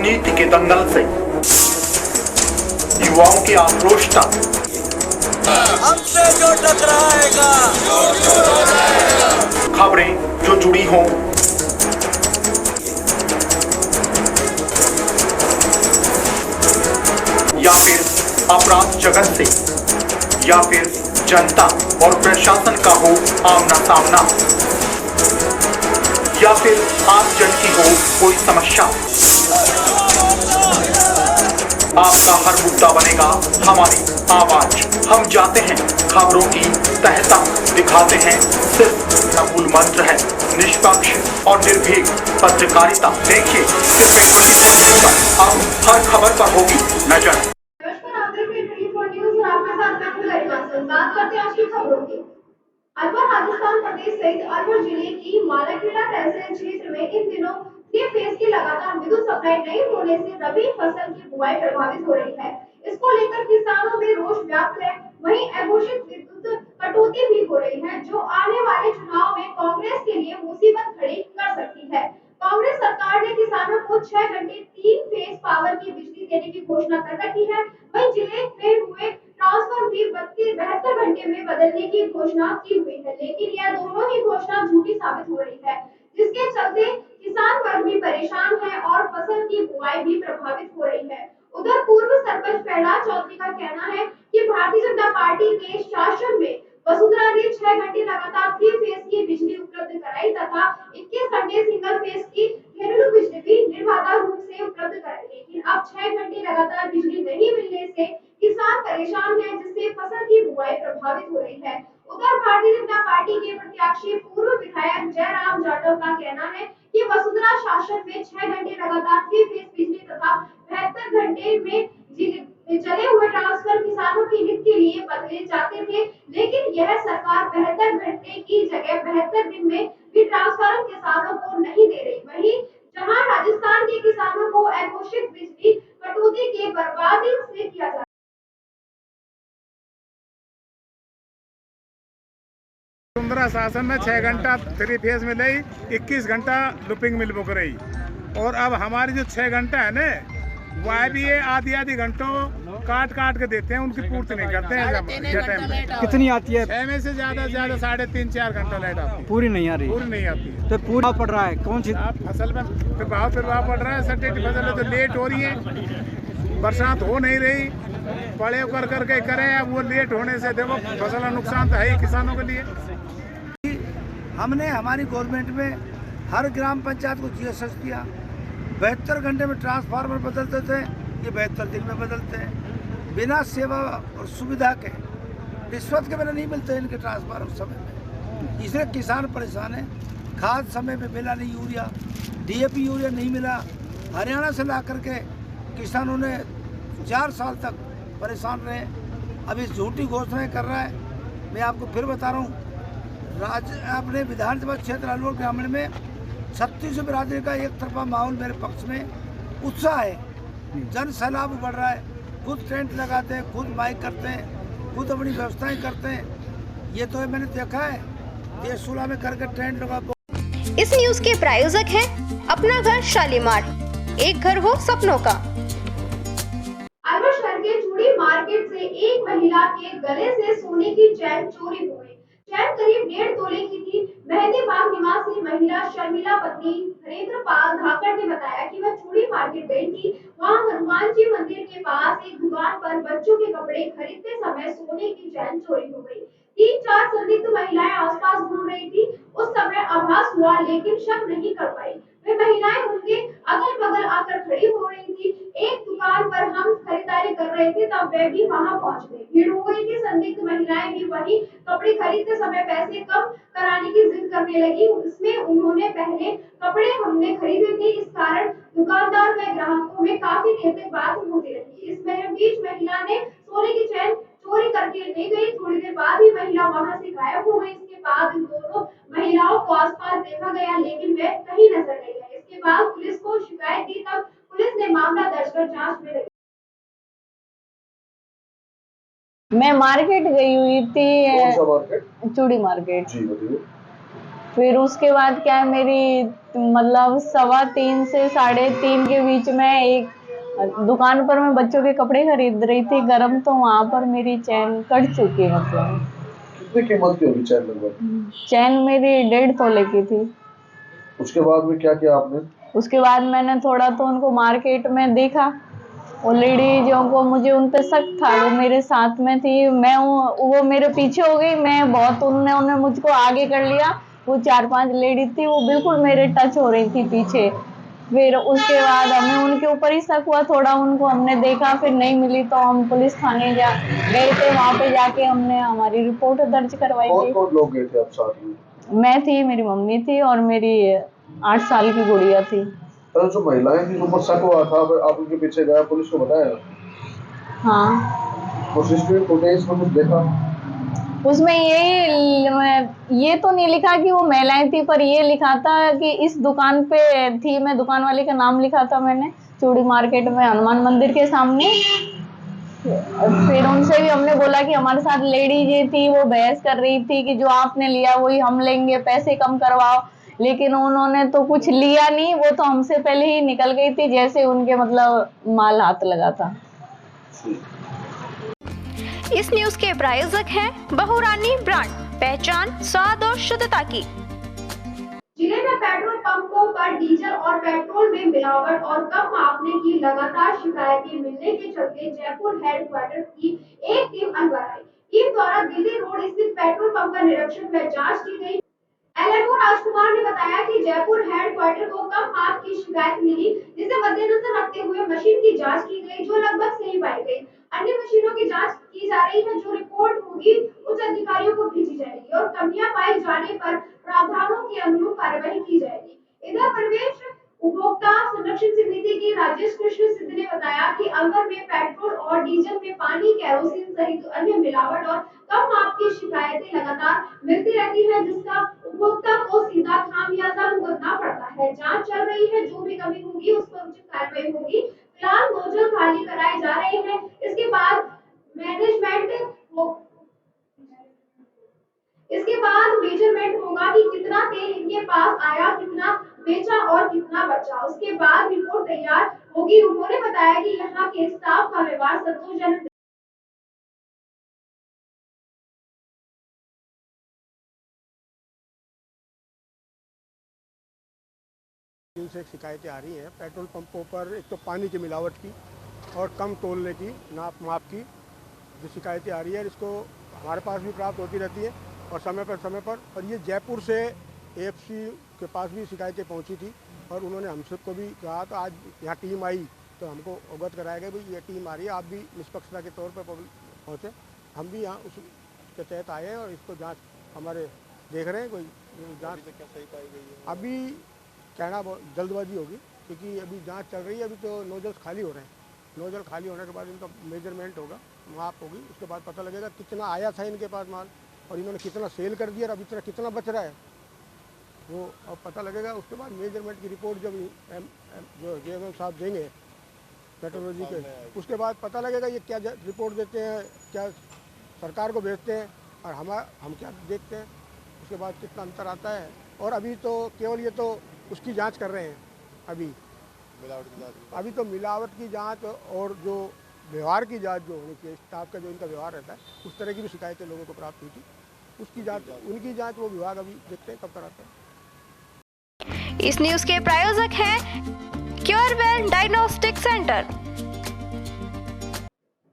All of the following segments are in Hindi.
राजनीति के दंगल से युवाओं के आक्रोश तक हमसे जो टकराएगा खबरें जो जुड़ी हों या फिर अपराध जगत से या फिर जनता और प्रशासन का हो आमना सामना या फिर आम जन की हो कोई समस्या, आपका हर मुद्दा बनेगा हमारी आवाज। हम जाते हैं खबरों की तह तक, दिखाते हैं सिर्फ मूल मंत्र है निष्पक्ष और निर्भीक पत्रकारिता। देखिए सिर्फ एक खुशी चैनल पर अब हर खबर पर होगी नजर। बात करते हैं आज की खबरों की। अलवर राजस्थान प्रदेश सहित अलवर जिले की मालाखेड़ा तहसील क्षेत्र में इन दिनों 3 फेज की लगातार विद्युत सप्लाई नहीं होने से रबी फसल की बुआई प्रभावित हो रही है। इसको लेकर किसानों में रोष व्याप्त है। वहीं अघोषित विद्युत कटौती भी हो रही है, जो आने वाले चुनाव में कांग्रेस के लिए मुसीबत खड़ी कर सकती है। कांग्रेस सरकार ने किसानों को 6 घंटे 3 फेज पावर की बिजली देने की घोषणा कर रखी है। वहीं जिले में हुए ट्रांसफर भी 72 घंटे में बदलने की घोषणा की हुई है, लेकिन यह दोनों ही घोषणा झूठी साबित हो रही है, जिसके चलते किसान वर्ग भी परेशान है और फसल की बुआई भी प्रभावित हो रही है। उधर पूर्व सरपंच प्रहलाद चौधरी का कहना है कि भारतीय जनता पार्टी के शासन में वसुंधरा ने 6 घंटे लगातार 3 फेज की बिजली उपलब्ध कराई तथा 21 घंटे सिंगल फेज की घरेलू बिजली भी निर्बाध रूप से उपलब्ध कराई, लेकिन अब 6 घंटे लगातार बिजली नहीं मिलने से किसान परेशान है, जिससे फसल की बुआई प्रभावित हो रही है। उधर भारतीय जनता पार्टी के प्रत्याशी पूर्व विधायक जयराम जाटव का कहना है कि वसुंधरा शासन में 6 घंटे लगातार 3 फेज बिजली तथा 72 घंटे में चले हुए ट्रांसफर किसानों के हित के लिए बदले जाते थे, लेकिन यह सरकार 72 घंटे की जगह 72 दिन में भी ट्रांसफर किसानों को नहीं दे रही। वहीं जहां राजस्थान के किसानों को अघोषित बिजली कटौती के बर्बादी से किया जा वसुंधरा शासन में 6 घंटा 3 फेज में रही, 21 घंटा लुपिंग मिल बुक रही, और अब हमारी जो 6 घंटा है ना, वह भी ये आधी घंटों काट के देते हैं, उनकी पूर्ति नहीं करते हैं। जब कितनी आती है? 6 में से ज्यादा 3-4 घंटा लाइट आती है, पूरी नहीं आ रही। पूरी नहीं आती है तो पूरा पड़ रहा है कौन सी फसल में प्रभाव पड़ रहा है। सटेट फसल है तो लेट हो रही है, बरसात हो नहीं रही, पड़े करके करें, अब वो लेट होने से देखो फसल का नुकसान तो है ही किसानों के लिए। हमने हमारी गवर्नमेंट में हर ग्राम पंचायत को जीएसएस दिया, 72 घंटे में ट्रांसफार्मर बदलते थे, ये 72 दिन में बदलते हैं। बिना सेवा और सुविधा के, रिश्वत के बिना नहीं मिलते इनके ट्रांसफार्मर समय में, इसलिए किसान परेशान है। खाद समय में मिला नहीं, यूरिया डीएपी यूरिया नहीं मिला, हरियाणा से ला करके किसानों ने 4 साल तक परेशान रहे। अब इस झूठी घोषणाएं कर रहा है। मैं आपको फिर बता रहा हूँ, अपने विधानसभा क्षेत्र अलवर ग्रामीण में 36 बिरादरी का एक तरफा माहौल मेरे पक्ष में उत्साह है, जन सैलाब बढ़ रहा है, खुद टेंट लगाते हैं, खुद माइक करते हैं, खुद अपनी व्यवस्थाएं करते हैं। ये तो मैंने देखा है, देशूला में करके टेंट लगा। इस न्यूज के प्रायोजक हैं अपना घर शालीमार, एक घर हो सपनों का। अलवर शहर के चूड़ी मार्केट से एक महिला के गले से सोने की चैन चोरी हो गई। चैन करीब 1.5 तोले की थी। मेहंदी बाग निवासी महिला शर्मिला पत्नी हरेंद्र पाल धाकड़ ने बताया कि वह चूड़ी मार्केट गई थी। वहां हनुमान जी मंदिर के पास एक दुकान पर बच्चों के कपड़े खरीदते समय सोने की चैन चोरी हो गई। 3-4 संदिग्ध महिलाएं आसपास घूम रही थी। उस समय आभास हुआ, लेकिन शक नहीं कर पाई। वे महिलाएं उनके अगल बगल आकर खड़ी हो रही थी। एक दुकान पर हम खरीदारी कर रहे थे, तब वे भी वहां पहुंच गए। भीड़ हो गई थी। संदिग्ध महिलाएं भी वही कपड़े खरीदते समय पैसे कम कराने की जिद करने लगी। इसमें उन्होंने पहले कपड़े हमने खरीदे थे, इस कारण दुकानदार व ग्राहकों में काफी देर तक बात होती रही। इस बीच महिला ने सोने की चैन चोरी करके ले गई। थोड़ी देर बाद ही महिला वहां से गायब हो गई। इसके बाद इन दोनों महिलाओं को आसपास देखा गया, लेकिन वे कहीं नजर नहीं आए। इसके बाद पुलिस को शिकायत दी, तब पुलिस ने मामला दर्ज कर जांच में लगी। मैं मार्केट गई हुई थी, चूड़ी मार्केट। जी बताइए। फिर उसके बाद क्या है, मेरी मतलब 3:15 से 3:30 के बीच में एक दुकान पर मैं बच्चों के कपड़े खरीद रही थी गरम, तो वहां पर मेरी चैन कट चुकी, मतलब कितनी कीमत की होगी चैन लगभग? चैन मेरी 1.5 तोले की थी। उसके बाद में क्या किया आपने? उसके बाद मैंने थोड़ा तो उनको मार्केट में देखा, वो लेडीजों को मुझे उन पे शक था, वो मेरे साथ में थी, वो मेरे पीछे हो गई, मैं बहुत उन्होंने मुझको आगे कर लिया। वो 4-5 लेडी थी, वो बिल्कुल मेरे टच हो रही थी पीछे। फिर उसके बाद हमें उनके ऊपर ही शक हुआ थोड़ा, उनको हमने देखा, फिर नहीं मिली तो हम पुलिस थाने गए थे। वहां पे जाके हमने हमारी रिपोर्ट दर्ज करवाई कौन थी। कौन लोग गए थे आप साथ में? मैं थी, मेरी मम्मी थी और मेरी 8 साल की गुड़िया थी। अरे जो महिलाएं थी उनको शक हुआ था, फिर आप उनके पीछे गए, पुलिस को बताया? हाँ, वो सीसीटीवी फुटेज में कुछ देखा? उसमें ये तो नहीं लिखा कि वो महिलाएं थी, पर ये लिखा था कि इस दुकान पे थी। मैं दुकान वाले का नाम लिखा था मैंने, चूड़ी मार्केट में हनुमान मंदिर के सामने। फिर उनसे भी हमने बोला कि हमारे साथ लेडीज ये थी, वो बहस कर रही थी कि जो आपने लिया वही हम लेंगे, पैसे कम करवाओ। लेकिन उन्होंने तो कुछ लिया नहीं, वो तो हमसे पहले ही निकल गई थी जैसे उनके मतलब माल हाथ लगा था। इस न्यूज के प्रायोजक हैं बहुरानी ब्रांड, पहचान स्वाद और शुद्धता की। जिले में पेट्रोल पंपों पर डीजल और पेट्रोल में मिलावट और कम मापने की लगातार शिकायतें मिलने के चलते जयपुर हेडक्वार्टर की एक टीम अलवर आई। टीम द्वारा दिल्ली रोड स्थित पेट्रोल पंप का निरीक्षण व जांच की गई। एलएमओ राजकुमार ने बताया कि जयपुर हेडक्वार्टर को कम माप की शिकायत मिली, जिसे मद्देनजर रखते हुए मशीन की जांच की गई, जो लगभग सही पाई गई। अन्य मशीनों की जांच की जा रही है, जो रिपोर्ट होगी उच्च अधिकारियों को भेजी जाएगी और कमियां पाई जाने पर प्रावधानों के अनुरूप कार्रवाई की जाएगी। इधर प्रवेश उपभोक्ता संरक्षण समिति के राजेश कृष्ण सिद्ध ने बताया कि अलवर में पेट्रोल और डीजल में पानी, केरोसिन सहित अन्य मिलावट और कम माप की शिकायतें लगातार मिलती रहती है, जिसका उपभोक्ता को सीधा खामियाजा भुगतना पड़ता है। जांच चल रही है, जो भी कमी होगी उस पर उचित कार्रवाई होगी। फिलहाल नोजल खाली कराए जा रहे हैं, इसके बाद मेजरमेंट होगा कि कितना तेल इनके पास आया, कितना बेचा और कितना बचा। उसके बाद रिपोर्ट तैयार होगी। उन्होंने बताया कि यहाँ के स्टाफ का व्यवहार संतोषजनक। से शिकायतें आ रही हैं पेट्रोल पंपों पर, एक तो पानी की मिलावट की और कम तोलने की, नाप माप की जो शिकायतें आ रही है, इसको हमारे पास भी प्राप्त होती रहती है और समय पर। और ये जयपुर से एएफसी के पास भी शिकायतें पहुंची थी और उन्होंने हम सबको भी कहा, तो आज यहाँ टीम आई तो हमको अवगत कराया गया भाई ये टीम आ रही है, आप भी निष्पक्षता के तौर पर पहुँचे। हम भी यहाँ उसके तहत आए हैं और इसको जाँच हमारे देख रहे हैं, कोई जाँच क्या सही पाई गई है। अभी कहना जल्दबाजी होगी क्योंकि अभी जांच चल रही है, अभी तो नोजल्स खाली हो रहे हैं। नोजल खाली होने के बाद इनका मेजरमेंट होगा, माप होगी, उसके बाद पता लगेगा कितना आया था इनके पास माल और इन्होंने कितना सेल कर दिया और अभी इतना कितना बच रहा है, वो अब पता लगेगा। उसके बाद मेजरमेंट की रिपोर्ट जब जो जेएमएम साहब देंगे मेट्रोलॉजी के, उसके बाद पता लगेगा ये क्या रिपोर्ट देते हैं, क्या सरकार को भेजते हैं और हम क्या देखते हैं, उसके बाद कितना अंतर आता है। और अभी तो केवल ये तो उसकी जांच कर रहे हैं, अभी मिलावट की जांच, अभी तो मिलावट की जांच और जो व्यवहार की जांच जो होनी चाहिए, स्टाफ का जो इनका व्यवहार रहता है, उस तरह की भी शिकायतें लोगों को प्राप्त हुई थी, उसकी जांच, उनकी जांच वो विभाग अभी देखते हैं कब कराते हैं। इस न्यूज के प्रायोजक हैं क्योरवेल डायग्नोस्टिक सेंटर।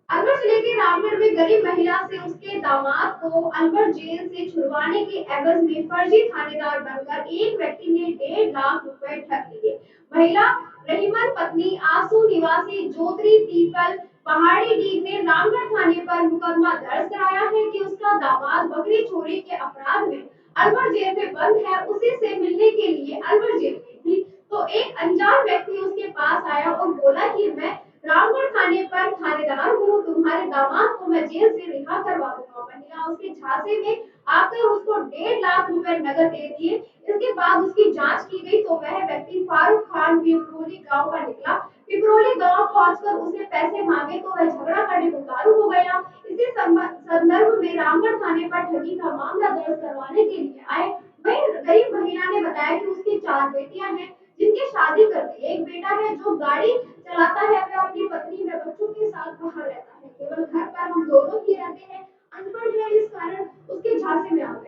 अलवर जिले के रामगढ़ में गरीब महिला से उसके दामाद को अलवर जेल से छुड़वाने के एवज में फर्जी थानेदार बनकर एक व्यक्ति ने 1.5 लाख रुपए ठग लिए। महिला रहीमन पत्नी आसू निवासी जोत्री पीपल पहाड़ी डीग ने रामगढ़ थाने पर मुकदमा दर्ज कराया है कि उसका दामाद बकरी चोरी के अपराध में अलवर जेल में बंद है। उसी से मिलने के लिए अलवर जेल गई थी तो एक अनजान व्यक्ति उसके पास आया और बोला कि मैं रामगढ़ थाने पर थानेदार हूँ, तुम्हारे दामाद को मैं जेल से रिहा करवा दूंगा। महिला उसके झांसे में आकर उसको 1.5 लाख रुपए नकद दे दिए। इसके बाद उसकी जांच की गई तो वह व्यक्ति फारूक खान पिपरोली गांव का निकला। पिपरोली गांव पहुंचकर उसे पैसे मांगे तो वह झगड़ा करने को उतारू हो गया। इसी संदर्भ में रामगढ़ थाने पर ठगी का मामला दर्ज करवाने के लिए आए वहीं गरीब महिला ने बताया कि उसकी 4 बेटियां हैं जिनकी शादी कर दी। एक बेटा है जो गाड़ी चलाता है, वह अपनी पत्नी व बच्चों के साथ बाहर रहता है। केवल घर पर हम दोनों ही रहते हैं। अनपढ़ है, इस कारण उसके झांसे में आ गए।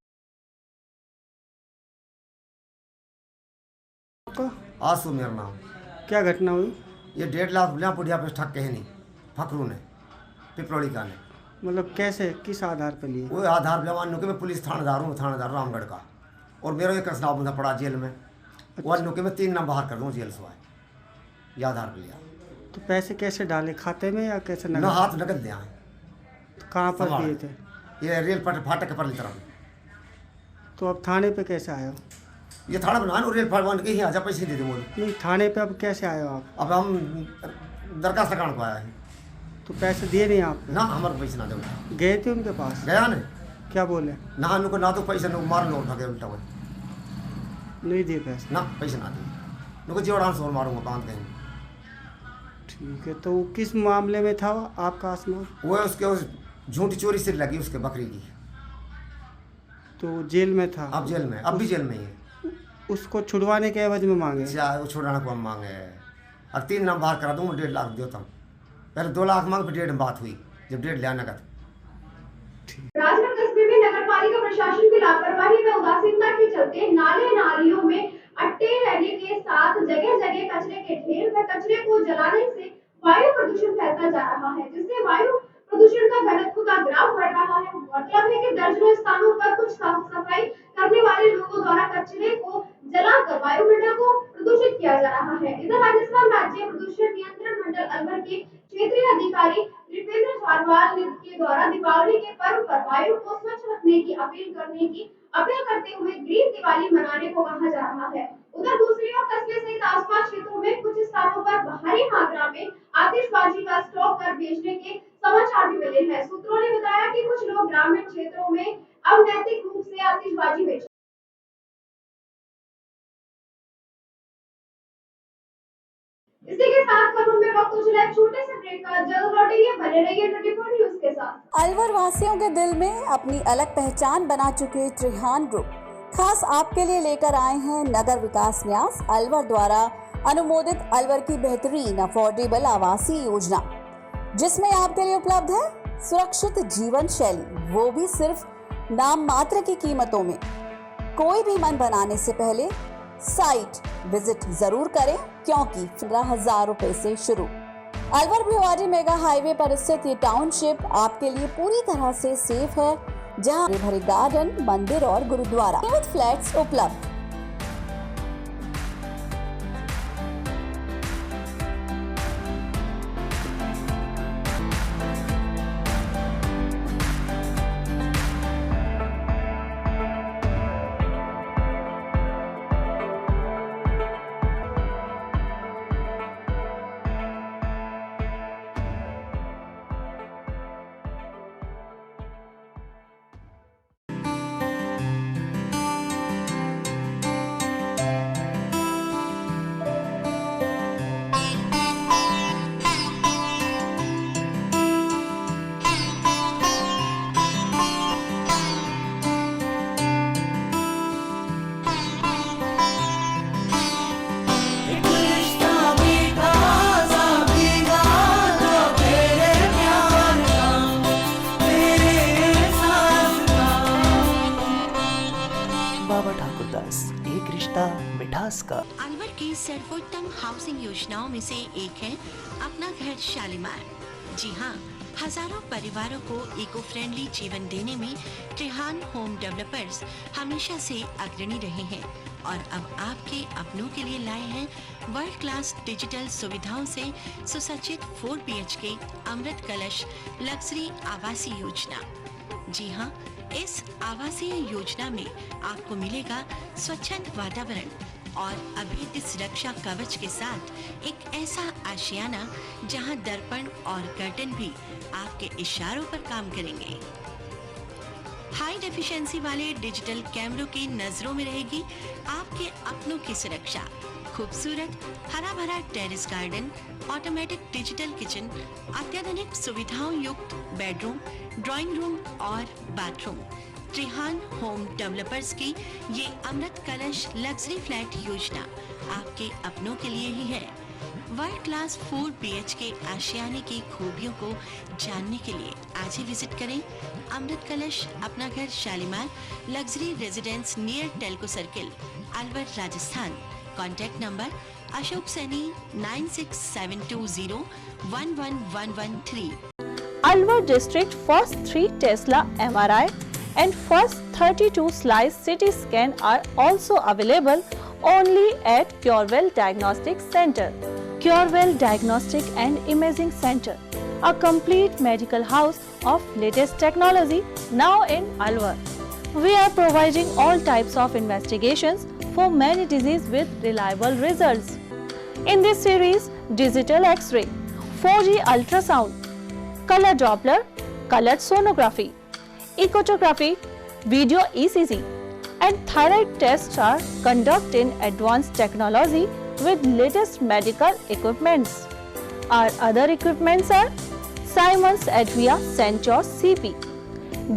आंसू मेरा नाम। क्या घटना हुई? ये 1.5 लाख रुपया पुड़िया पे ठग के है नहीं फकरू ने पिपरोली का ने। मतलब कैसे, किस आधार पर लिए? वो आधार पे मान लो कि मैं पुलिस थानेदार हूँ, थानेदार रामगढ़ का, और मेरा एक कसनाव बंदा पड़ा जेल में। वो अन्नू के मैं 3 नाम बाहर कर दूँ जेल से आए, ये आधार पे लिया। तो पैसे कैसे डाले, खाते में या कैसे? न हाथ नकद दिया है। तो कहाँ पर दिए थे? ये रेल फाटक पर तरफ। तो अब थाने पे कैसे आए हो? ये थाना बना और रेल फाटक के ही आजा पैसे दे दे बोले। नहीं, थाने पे अब कैसे आए हो आप? अब हम दरखास्त लगाने को आया है। तो पैसे दिए नहीं आप? ना हमारे पैसे ना दे। गए थे उनके पास? गया ने। क्या बोले? ना अन्नू को ना तो पैसे न मार लो उठा के उल्टा हुआ नहीं दिए पैसे? ना पैसे ना दिए। नुको जोड़ान सोर मारूंगा बांध कहीं। ठीक है, तो वो किस मामले में था आपका आसमान? वो उसके उस झूठी चोरी से लगी उसके बकरी की। तो जेल में था? अब जेल में, अब भी जेल में ही है। उसको छुड़वाने के एवज में मांगे? वो छुड़ाने को हम मांगे और 3 नाम बाहर करा दूँ 1.5 लाख देता हूँ। पहले 2 लाख मांग, फिर 1.5 बात हुई जब 1.5 लिया नकद। राजगढ़ कस्बे में नगर पालिका प्रशासन की लापरवाही व उदासीनता के चलते नाले नालियों में अट्टे रहने के साथ जगह जगह कचरे के ढेर व कचरे को जलाने से वायु प्रदूषण फैलता जा रहा है, जिससे वायु प्रदूषण का घनत्व का ग्राफ बढ़ रहा है। मतलब है कि दर्जनों स्थानों पर कुछ साफ सफाई करने वाले लोगों द्वारा कचरे को जलाकर वायुमंडल को प्रदूषित किया जा रहा है। इधर राजस्थान राज्य प्रदूषण नियंत्रण मंडल अलवर के क्षेत्रीय अधिकारी दीपेंद्र झारवाल के द्वारा दीपावली के पर्व पर वायु को स्वच्छ रखने की अपील करते हुए ग्रीन दिवाली मनाने को कहा जा रहा है। उधर दूसरी ओर कस्बे सहित आसपास क्षेत्रों में कुछ स्थानों पर भारी मात्रा में आतिशबाजी का स्टॉक कर बेचने के समाचार भी मिले हैं। सूत्रों ने बताया कि कुछ लोग ग्रामीण क्षेत्रों में अनैतिक रूप से आतिशबाजी बेच इसी के साथ खबरों में वक्त हो चला एक छोटे से ब्रेक का। जल्द लौटेंगे, बने रहिए 24 न्यूज के साथ। अलवर वासियों के दिल में अपनी अलग पहचान बना चुके त्रिहान ग्रुप खास आपके लिए लेकर आए हैं नगर विकास न्यास अलवर द्वारा अनुमोदित अलवर की बेहतरीन अफोर्डेबल आवासीय योजना, जिसमें आपके लिए उपलब्ध है सुरक्षित जीवन शैली, वो भी सिर्फ नाम मात्र की कीमतों में। कोई भी मन बनाने से पहले साइट विजिट जरूर करें, क्योंकि 15,000 रुपए से शुरू। अलवर भिवाड़ी मेगा हाईवे पर स्थित ये टाउनशिप आपके लिए पूरी तरह से सेफ है, जहां भरे गार्डन, मंदिर और गुरुद्वारा विद फ्लैट्स उपलब्ध। अलवर की सर्वोत्तम हाउसिंग योजनाओं में से एक है अपना घर शालीमार। जी हाँ, हजारों परिवारों को इको फ्रेंडली जीवन देने में त्रिहान होम डेवलपर्स हमेशा से अग्रणी रहे हैं और अब आपके अपनों के लिए लाए हैं वर्ल्ड क्लास डिजिटल सुविधाओं से सुसज्जित 4 BHK अमृत कलश लग्जरी आवासीय योजना। जी हाँ, इस आवासीय योजना में आपको मिलेगा स्वच्छंद वातावरण और अभेद्य सुरक्षा कवच के साथ एक ऐसा आशियाना जहां दर्पण और कर्टन भी आपके इशारों पर काम करेंगे। हाई डेफिशिएंसी वाले डिजिटल कैमरों की नजरों में रहेगी आपके अपनों की सुरक्षा। खूबसूरत हरा भरा terrace garden, automatic digital kitchen, अत्याधुनिक सुविधाओं युक्त बेडरूम, ड्राइंग रूम और बाथरूम, त्रिहान होम डेवलपर्स की ये अमृत कलश लग्जरी फ्लैट योजना आपके अपनों के लिए ही है। वर्ल्ड क्लास 4 BHK आशियाने की खूबियों को जानने के लिए आज ही विजिट करें अमृत कलश अपना घर Shalimar luxury residence near Telco circle Alwar Rajasthan. Contact number Ashok Saini 9672011113। Alwar district first 3 Tesla MRI and first 32 slice CT scan are also available only at Curewell Diagnostic Center. Curewell Diagnostic and Imaging Center, a complete medical house of latest technology now in Alwar. We are providing all types of investigations for many diseases with reliable results. In this series, digital X-ray, 4G ultrasound, color Doppler, colored sonography, echography, video ECG, and thyroid tests are conducted in advanced technology with latest medical equipments. Our other equipments are Siemens Advia Centor CP,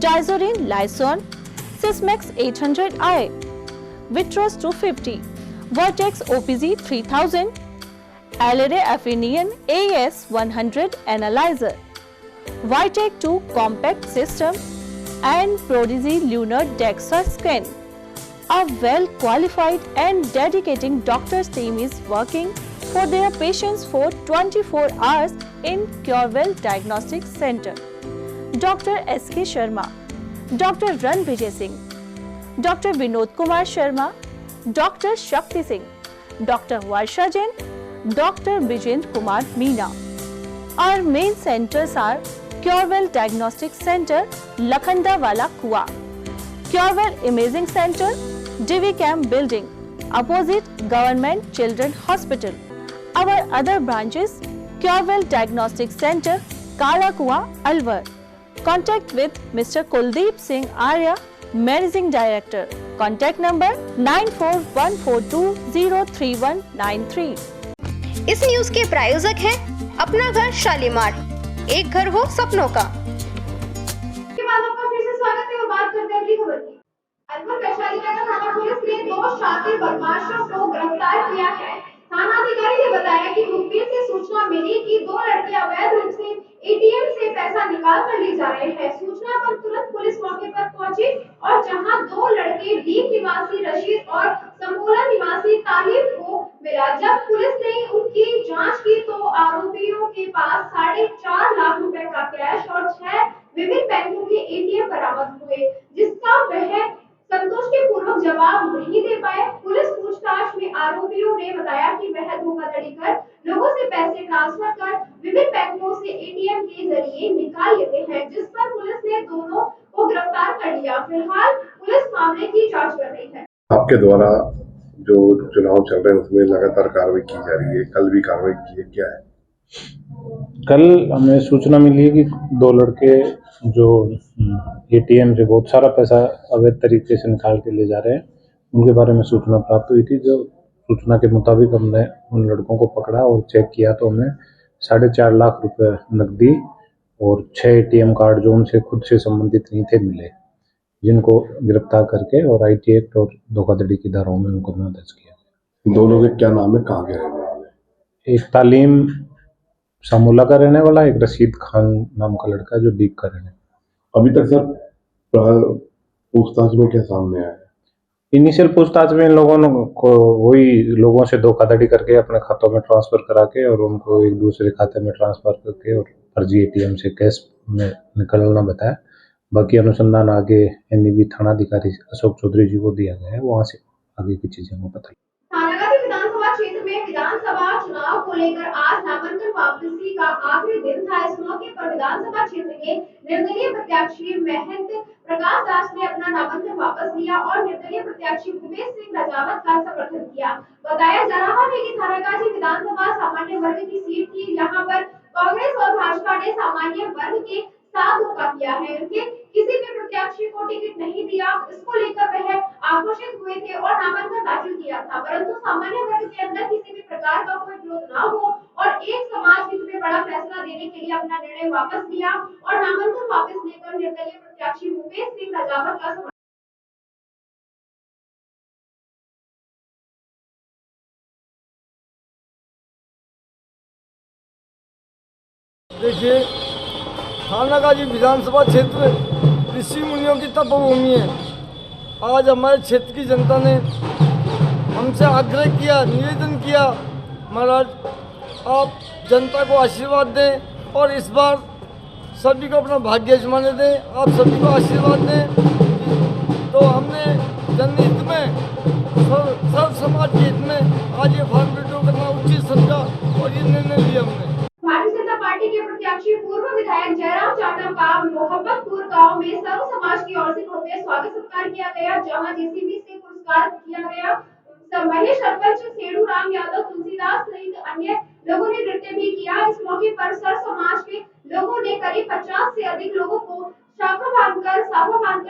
Dizorin Lyson, Sysmex 800i, Vitros 250, Vertex OPZ 3000, Alere Affinion AS 100 Analyzer, Vitec 2 Compact System, and Prodigy Lunar DEXA Scan. A well-qualified and dedicated doctor's team is working for their patients for 24 hours in Curewell Diagnostic Center. Dr. S.K. Sharma, Dr. Ran Vijay Singh, Dr. Vinod Kumar Sharma, Dr. Shakti Singh, Dr. Varsha Jain, Dr. Vijendra Kumar Meena. Our main centers are Curewell Diagnostic Center, Lakhandawala Kua, Curewell Imaging Center, Divi Camp Building, opposite Government Children Hospital. Our other branches, Curewell Diagnostic Center, Kala Kua, Alwar. Contact with Mr. Kuldeep Singh Arya, Managing Director. Contact number 9414203193. इस न्यूज के प्रायोजक हैं अपना घर शालीमार, एक घर हो सपनों का। के बाद आपका फिर से स्वागत है और बात करते हैं अगली खबर की। अलवर वैशाली नगर थाना पुलिस ने 2 शातिर बदमाशों को गिरफ्तार किया है। थानाधिकारी ने बताया कि मुखबिर से सूचना मिली कि 2 लड़के अवैध रूप से एटीएम से पैसा निकाल कर ले जा रहे हैं। सूचना पर तुरंत पुलिस मौके पर पहुंची और जहां 2 लड़के डीप निवासी रशीद और संबोला निवासी तालिब को मिला। जब पुलिस ने उनकी जांच की तो आरोपियों के पास 4.5 लाख रुपए का कैश और 6 विभिन्न बैंकों के एटीएम बरामद हुए, जिसका वह संतुष्टिपूर्वक जवाब नहीं दे पाए। पुलिस पूछताछ में आरोपियों ने बताया कि वह धोखाधड़ी कर लोगों से पैसे ट्रांसफर कर विभिन्न बैंकों से एटीएम के जरिए निकाल लेते हैं, जिस पर पुलिस ने दोनों को गिरफ्तार कर लिया। फिलहाल पुलिस मामले की जांच कर रही है। आपके द्वारा जो चुनाव चल रहे हैं उसमें लगातार कार्रवाई की जा रही है, कल भी कार्रवाई की है, क्या है? कल हमें सूचना मिली है कि 2 लड़के जो एटीएम से बहुत सारा पैसा अवैध तरीके से निकाल के ले जा रहे हैं, उनके बारे में सूचना प्राप्त हुई थी। जो सूचना के मुताबिक हमने उन लड़कों को पकड़ा और चेक किया तो हमें 4.5 लाख रुपए नकदी और 6 एटीएम कार्ड जो उनसे खुद से संबंधित नहीं थे मिले, जिनको गिरफ्तार करके और IT एक्ट और धोखाधड़ी की धाराओं में मुकदमा दर्ज किया। 2 लोगों के क्या नाम है, कहाँ के रहने वाले? एक तालीम सामूला का रहने वाला, एक रशीद खान नाम का लड़का जो डीप का रहने। अभी तक सर पूछताछ में क्या सामने आया है? इनिशियल पूछताछ में इन लोगों को वही लोगों से धोखाधड़ी करके अपने खातों में ट्रांसफर करा के और उनको एक दूसरे खाते में ट्रांसफर करके और फर्जी एटीएम से कैश में निकलना बताया। बाकी अनुसंधान आगे NEB थानाधिकारी अशोक चौधरी जी को दिया गया है, वहाँ से आगे की चीजें को पता। थानागाजी विधानसभा क्षेत्र में विधानसभा चुनाव को लेकर आज नामांकन वापसी का आखिरी दिन था। इस मौके पर विधानसभा क्षेत्र के निर्दलीय प्रत्याशी महंत प्रकाश दास ने अपना नामांकन वापस लिया और निर्दलीय प्रत्याशी भूपेश सिंह राजावत का समर्थन किया। बताया जा रहा है कि थानागाजी विधानसभा सामान्य वर्ग की सीट थी, जहां पर कांग्रेस और भाजपा ने सामान्य वर्ग के साथ धोखा किया है। उनके किसी भी प्रत्याशी को टिकट नहीं दिया, इसको लेकर वह आक्रोशित हुए थे और नामांकन दाखिल किया था, परंतु सामान्य वर्ग के अंदर किसी भी प्रकार का कोई विरोध न हो और एक समाज हित में बड़ा फैसला देने के लिए अपना निर्णय वापस लिया और नामांकन वापस लेकर निर्दलीय प्रत्याशी भूपेश सिंह राजावत का समर्थन। देखिए, थानागाजी विधानसभा क्षेत्र ऋषि मुनियों की तपोभूमि है। आज हमारे क्षेत्र की जनता ने हमसे आग्रह किया, निवेदन किया, महाराज आप जनता को आशीर्वाद दें और इस बार सभी को अपना भाग्य आजमाने दें, आप सभी को आशीर्वाद दें। तो हमने जनहित में, सर्व समाज के हित में आज ये फॉर्म विड्रॉ करना उचित समझा और ये निर्णय लिया हमने। भारतीय जनता पार्टी के प्रत्याशी पूर्व विधायक जयराम जाटव का मोहब्बतपुर गांव में सर्व समाज की ओर से भव्य स्वागत सत्कार किया गया, जहां जेसीबी से पुरस्कार किया गया। महिला सरपंच सेडू राम यादव, तुलसीदास सहित अन्य लोगों ने नृत्य भी किया। इस मौके पर सर्व समाज के लोगों ने करीब 50 से अधिक लोगों को साफा बांधकर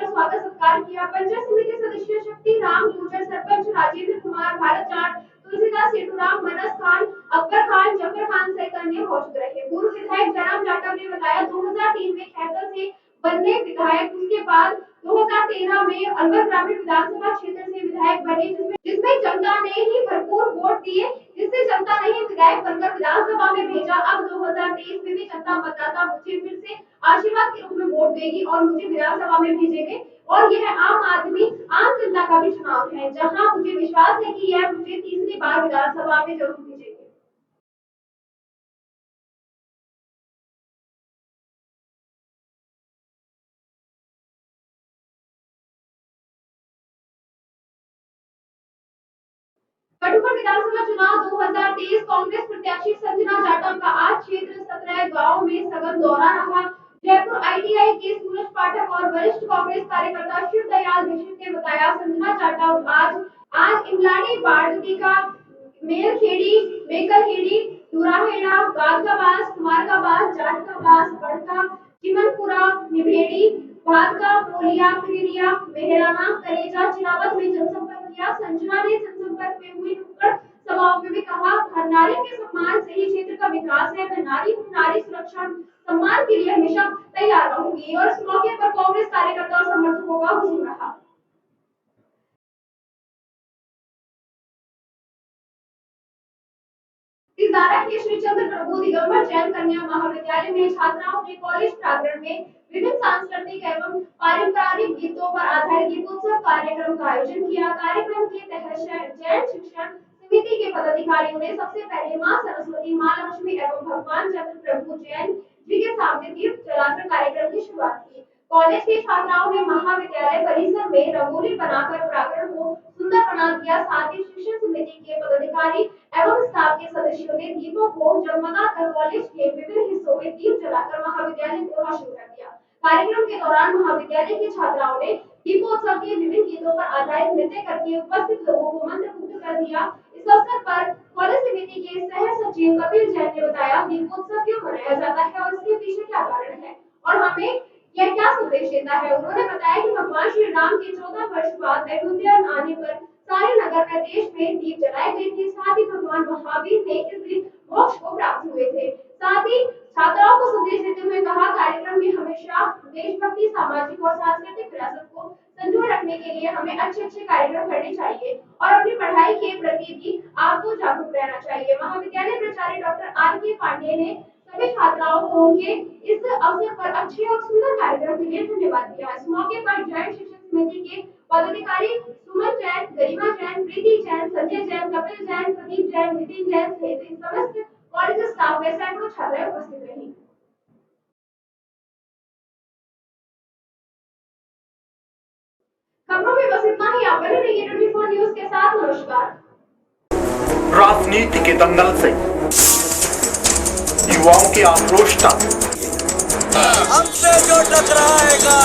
स्वागत सत्कार किया। पंचायत समिति सदस्य शक्ति राम गुर्जर, सरपंच राजेंद्र कुमार, भारत जाट, तुलसीदास, सेठू राम, मनस खान, अकबर खान, जफर खान सहित अन्य मौजूद रहे। पूर्व विधायक जयराम जाटव ने बताया 2003 में खैतर से बनने विधायक, उसके बाद 2013 में अलवर ग्रामीण विधानसभा क्षेत्र से विधायक बने, जिसमें जनता ने ही भरपूर वोट दिए, जिससे जनता ने ही विधायक बनकर विधानसभा में भेजा। अब 2023 में भी जनता मतदाता मुझे फिर से आशीर्वाद के रूप में वोट देगी और मुझे विधानसभा में भेजेंगे और यह आम जनता का भी चुनाव है, जहां मुझे विश्वास है कि यह मुझे तीसरी बार विधानसभा में जरूर भेजेंगे। कटुकर विधानसभा चुनाव 2023 कांग्रेस प्रत्याशी संजना जाटव का आज क्षेत्र 17 गांव में सघन दौरा रहा। जयपुर आईटीआई के सूरज पाठक और वरिष्ठ कांग्रेस कार्यकर्ता शिव दयाल दीक्षित ने बताया, संजना जाटव आज इमलानी बाड़ती का मेलखेड़ी, मेकलखेड़ी, दुराहेड़ा, गादकाबास, कुमारकाबास, जाटकाबास, बड़का, चिमनपुरा, निभेड़ी, भादका, पोलिया, खिरिया, मेहराना, कलेजा, चिरावत में जनसंपर्क किया। संजना ने जनसंपर्क में हुई नुक्कड़ सभाओं में भी कहा, नारी के सम्मान से ही क्षेत्र का विकास है। मैं नारी हूँ, नारी सुरक्षा सम्मान के लिए हमेशा तैयार रहूंगी। और इस मौके पर कांग्रेस कार्यकर्ता और समर्थकों का हुजूम रहा। तिजारा के श्री चंद्र प्रभु दिगंबर जैन कन्या महाविद्यालय में छात्राओं ने कॉलेज प्रांगण में विभिन्न सांस्कृतिक एवं पारंपरिक गीतों पर आधारित दीपोत्सव कार्यक्रम का आयोजन किया। कार्यक्रम के तहत जैन शिक्षण समिति के पदाधिकारियों ने सबसे पहले मां सरस्वती, मां लक्ष्मी एवं भगवान चंद्र प्रभु जैन जी के सामने दीप जलाकर कार्यक्रम की शुरुआत की। कॉलेज के छात्राओं ने महाविद्यालय परिसर में रंगोली बनाकर प्रांगण को सुंदर बना दिया। साथ ही शिक्षण समिति के पदाधिकारी एवं स्टाफ के सदस्यों ने दीपों को जगमगाकर कॉलेज के विभिन्न हिस्सों में दीप जलाकर महाविद्यालय को रोशन कर दिया। कार्यक्रम के दौरान महाविद्यालय के छात्राओं ने दीपोत्सव के विभिन्न गीतों पर आधारित नृत्य करके उपस्थित लोगों को मंत्रमुग्ध कर दिया। इस अवसर पर कॉलेज समिति के सह सचिव कपिल जैन ने बताया, दीपोत्सव क्यों मनाया जाता है और इसके पीछे क्या कारण है और हमें यह क्या संदेश देता है। उन्होंने बताया कि भगवान श्री राम के 14 वर्ष बाद अयोध्या आने पर सारे नगर प्रदेश में दीप जलाए गए थे। साथ ही भगवान महावीर ने इस दिन मोक्ष को प्राप्त हुए थे। साथ ही छात्राओं को संदेश देते हुए कहा, कार्यक्रम में हमेशा देशभक्ति, सामाजिक और सांस्कृतिक विरासत को संजोए रखने के लिए हमें अच्छे कार्यक्रम करने चाहिए और अपनी पढ़ाई के प्रति भी आपको जागरूक रहना चाहिए। महाविद्यालय प्राचार्य डॉक्टर आर.के. पांडे ने सभी छात्राओं को उनके इस अवसर पर अच्छे और सुंदर कार्यक्रम के लिए धन्यवाद दिया। इस मौके पर जैन शिक्षण समिति के पदाधिकारी सुमन जैन, गरिमा जैन, प्रीति जैन, संजय जैन, कपिल जैन, प्रदीप जैन, नितिन जैन सहित समस्त कॉलेज स्टाफ में सैकड़ों छात्राएं उपस्थित रही। खबरों में बस इतना ही। आप बने रहिए 24 न्यूज के साथ। नमस्कार। राजनीति के दंगल से युवाओं की आक्रोश तक हमसे जो टकराएगा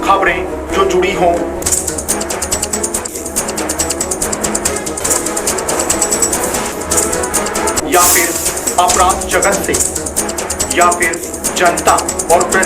खबरें जो जुड़ी हों, या फिर अपराध जगत से, या फिर जनता और